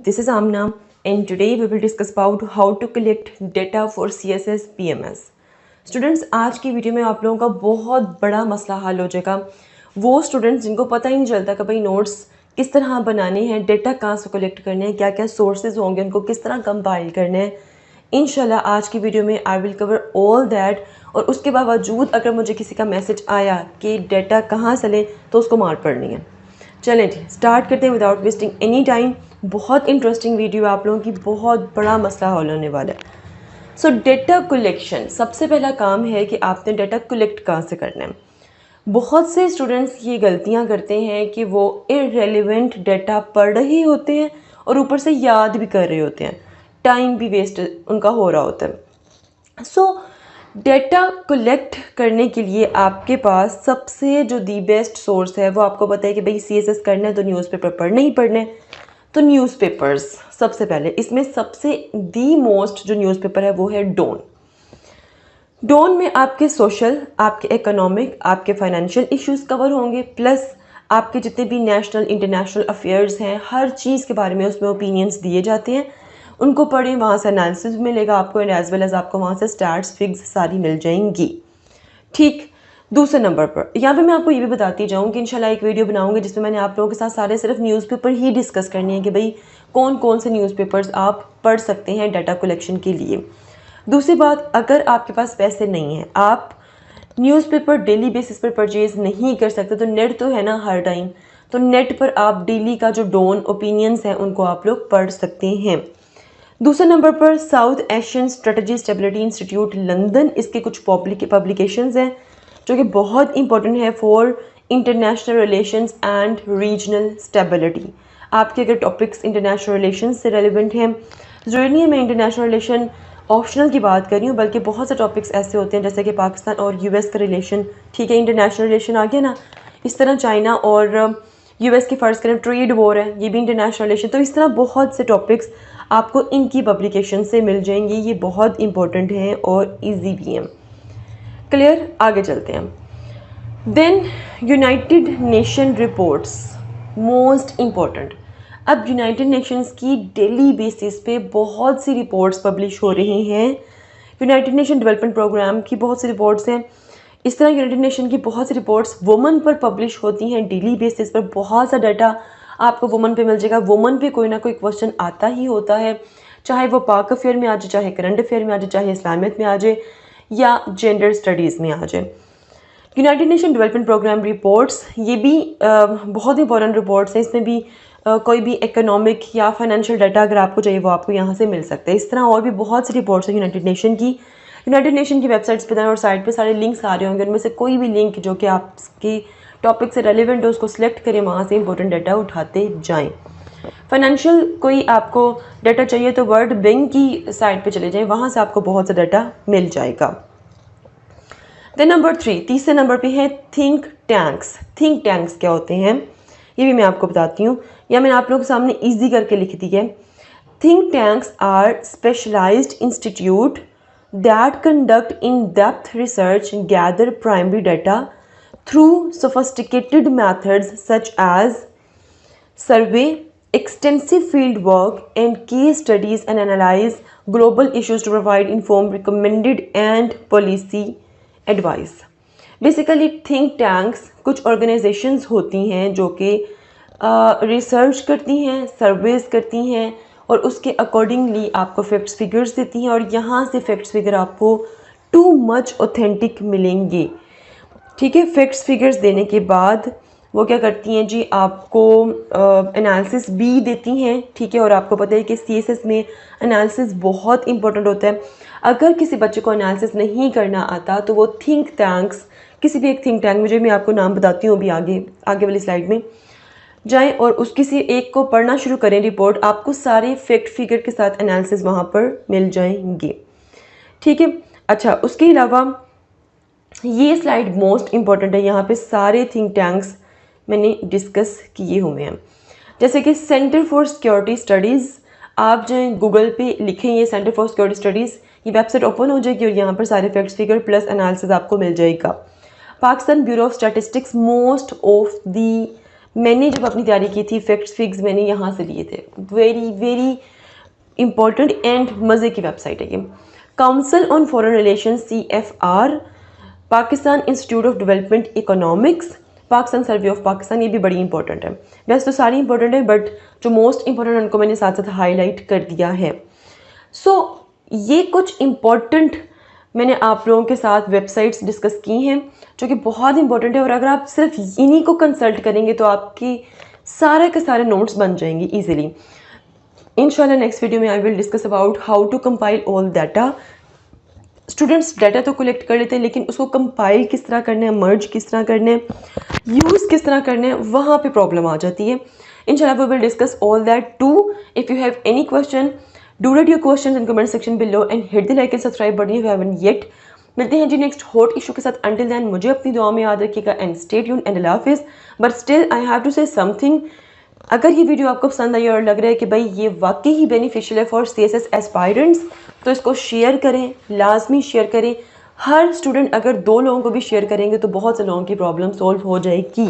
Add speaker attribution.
Speaker 1: this is Amna and today we will discuss about how to collect data for CSS PMS. Students, आज की video में आप लोगों का बहुत बड़ा मसला हल हो जाएगा। वो स्टूडेंट्स जिनको पता ही नहीं चलता कि भाई नोट्स किस तरह बनाने हैं, डेटा कहाँ से कलेक्ट करने हैं, क्या क्या सोर्सेज होंगे, उनको किस तरह कंपाइल करने हैं। इंशाल्लाह आज की वीडियो में I will cover all that. और उसके बावजूद अगर मुझे किसी का मैसेज आया कि डेटा कहाँ से लें तो उसको मार पड़नी है। चलें जी, स्टार्ट करते हैं विदाउट वेस्टिंग एनी टाइम। बहुत इंटरेस्टिंग वीडियो आप लोगों की, बहुत बड़ा मसला हल होने वाला है। सो डेटा कलेक्शन, सबसे पहला काम है कि आपने डेटा कलेक्ट कहाँ से करना है। बहुत से स्टूडेंट्स ये गलतियाँ करते हैं कि वो इररेलेवेंट डेटा पढ़ रहे होते हैं और ऊपर से याद भी कर रहे होते हैं, टाइम भी वेस्ट उनका हो रहा होता है। सो डेटा कलेक्ट करने के लिए आपके पास सबसे जो दी बेस्ट सोर्स है वो आपको पता है कि भाई CSS करना है तो न्यूज़पेपर पढ़ना ही पढ़ना है। तो न्यूज़पेपर्स सबसे पहले, इसमें सबसे दी मोस्ट जो न्यूज़पेपर है वो है डॉन। डॉन में आपके सोशल, आपके इकोनॉमिक, आपके फाइनेंशियल इश्यूज़ कवर होंगे, प्लस आपके जितने भी नेशनल इंटरनेशनल अफेयर्स हैं, हर चीज़ के बारे में उसमें ओपिनियंस दिए जाते हैं। उनको पढ़ें, वहाँ से एनालिसिस मिलेगा आपको एंड एज वेल एज आपको वहाँ से स्टैट्स फिग्स सारी मिल जाएंगी। ठीक, दूसरे नंबर पर यहाँ पे मैं आपको ये भी बताती जाऊँ कि इंशाल्लाह एक वीडियो बनाऊंगी जिसमें मैंने आप लोगों के साथ सारे सिर्फ न्यूज़पेपर ही डिस्कस करनी है कि भाई कौन कौन से न्यूज़पेपर्स आप पढ़ सकते हैं डाटा कलेक्शन के लिए। दूसरी बात, अगर आपके पास पैसे नहीं हैं, आप न्यूज़पेपर डेली बेसिस पर परचेज़ नहीं कर सकते, तो नेट तो है ना हर टाइम, तो नेट पर आप डेली का जो डॉन ओपिनियंस हैं उनको आप लोग पढ़ सकते हैं। दूसरे नंबर पर south Asian strategy stability institute London, इसके कुछ पब्लिकेशंस हैं जो कि बहुत इंपॉर्टेंट है for international relations and regional stability. आपके अगर टॉपिक्स इंटरनेशनल रिलेशंस से रेलिवेंट हैं, ज़रूरी नहीं है मैं इंटरनेशनल रिलेशन ऑप्शनल की बात कर रही हूँ, बल्कि बहुत से टॉपिक्स ऐसे होते हैं जैसे कि पाकिस्तान और US का रिलेशन, ठीक है, इंटरनेशनल रिलेशन आ गया ना। इस तरह चाइना और US की फ़र्ज़ करें ट्रेड वॉर है, ये भी इंटरनेशनल रिलेशन। तो इस तरह बहुत से टॉपिक्स आपको इनकी पब्लिकेशन से मिल जाएंगी। ये बहुत इंपॉर्टेंट हैं और इजी भी हैं। क्लियर, आगे चलते हैं। Then United Nation reports, most important. अब यूनाइटेड नेशंस की डेली बेसिस पे बहुत सी रिपोर्ट्स पब्लिश हो रही हैं। यूनाइटेड नेशन डेवलपमेंट प्रोग्राम की बहुत सी रिपोर्ट्स हैं। इस तरह यूनाइटेड नेशन की बहुत सी रिपोर्ट्स वुमन पर पब्लिश होती हैं डेली बेसिस पर। बहुत सा डाटा आपको वुमन पे मिल जाएगा। वुमन पे कोई ना कोई क्वेश्चन आता ही होता है, चाहे वो पाक अफेयर में आ जाए, चाहे करंट अफेयर में आ जाए, चाहे इस्लामियत में आ जाए या जेंडर स्टडीज़ में आ जाए। United Nation development programme reports, ये भी बहुत इंपॉर्टेंट रिपोर्ट्स हैं। इसमें भी कोई भी इकोनॉमिक या फाइनेंशियल डाटा अगर आपको चाहिए वो आपको यहाँ से मिल सकता है। इस तरह और भी बहुत सी रिपोर्ट्स हैं यूनाइटेड नेशन की। यूनाइटेड नेशन की वेबसाइट्स पर और साइट पे सारे लिंक्स आ रहे होंगे, उनमें से कोई भी लिंक जो कि आपकी टॉपिक से रेलिवेंट हो उसको सिलेक्ट करें, वहाँ से इंपॉर्टेंट डाटा उठाते जाएं। फाइनेंशियल कोई आपको डाटा चाहिए तो वर्ल्ड बैंक की साइट पे चले जाएं, वहाँ से आपको बहुत सा डाटा मिल जाएगा। देन नंबर 3, तीसरे नंबर पे है थिंक टैंक्स। थिंक टैंक्स क्या होते हैं ये भी मैं आपको बताती हूँ, या मैंने आप लोगों के सामने ईजी करके लिख दी है। Think tanks are specialised institute that conduct in depth research, gather primary data through sophisticated methods such as survey, extensive field work and case studies, and analyze global issues to provide informed, recommended and policy advice. Basically think tanks कुछ organizations होती हैं जो कि research करती हैं, surveys करती हैं और उसके अकॉर्डिंगली आपको फैक्ट्स फिगर्स देती हैं, और यहाँ से फैक्ट्स फिगर आपको टू मच ऑथेंटिक मिलेंगे। ठीक है, फैक्ट्स फिगर्स देने के बाद वो क्या करती हैं जी, आपको एनालिसिस भी देती हैं। ठीक है, और आपको पता है कि CSS में एनालिसिस बहुत इंपॉर्टेंट होता है। अगर किसी बच्चे को एनालिसिस नहीं करना आता तो वो थिंक टैंक्स, किसी भी एक थिंक टैंक, मुझे मैं आपको नाम बताती हूँ अभी आगे वाली स्लाइड में जाएं और उस किसी एक को पढ़ना शुरू करें रिपोर्ट, आपको सारे फैक्ट फिगर के साथ एनालिसिस वहाँ पर मिल जाएंगे। ठीक है, अच्छा, उसके अलावा ये स्लाइड मोस्ट इंपॉर्टेंट है। यहाँ पे सारे थिंक टैंक्स मैंने डिस्कस किए हुए हैं, जैसे कि सेंटर फॉर सिक्योरिटी स्टडीज़। आप जो गूगल पे लिखें ये सेंटर फॉर सिक्योरिटी स्टडीज़, ये वेबसाइट ओपन हो जाएगी और यहाँ पर सारे फैक्ट्स फिगर प्लस एनालिसिस आपको मिल जाएगा। Pakistan bureau of statistics, most of the मैंने जब अपनी तैयारी की थी फैक्ट्स फिग्स मैंने यहाँ से लिए थे। वेरी वेरी इंपॉर्टेंट एंड मज़े की वेबसाइट है ये। Council on foreign relation CFR, Pakistan institute of development economics, Pakistan survey of Pakistan, ये भी बड़ी इंपॉर्टेंट है। वैसे तो सारी इंपॉर्टेंट है बट जो मोस्ट इंपॉर्टेंट उनको मैंने साथ साथ हाईलाइट कर दिया है। ये कुछ इम्पॉर्टेंट मैंने आप लोगों के साथ वेबसाइट्स डिस्कस की हैं जो कि बहुत इंपॉर्टेंट है, और अगर आप सिर्फ इन्हीं को कंसल्ट करेंगे तो आपकी सारे के सारे नोट्स बन जाएंगे ईजिली। इंशाल्लाह नेक्स्ट वीडियो में I will discuss about how to compile all data. Students data तो कलेक्ट कर लेते हैं लेकिन उसको कंपाइल किस तरह करना है, मर्ज किस तरह करना है, यूज़ किस तरह करना है, वहाँ पे प्रॉब्लम आ जाती है। इंशाल्लाह we will discuss all that too. If you have any question do write your question in comment section below and hit the like and subscribe button if you haven't yet. मिलते हैं जी next hot issue के साथ। Until then मुझे अपनी दुआ में याद रखिएगा एंड स्टे ट्यून्ड एंड अल्लाह हाफिज़। But still I have to say something, अगर ये वीडियो आपको पसंद आई और लग रहा है कि भाई ये वाकई ही बेनिफिशियल है फॉर CSS एस्पायरेंट्स तो इसको शेयर करें, लाजमी शेयर करें। हर स्टूडेंट अगर 2 लोगों को भी शेयर करेंगे तो बहुत से लोगों की प्रॉब्लम सॉल्व हो जाएगी।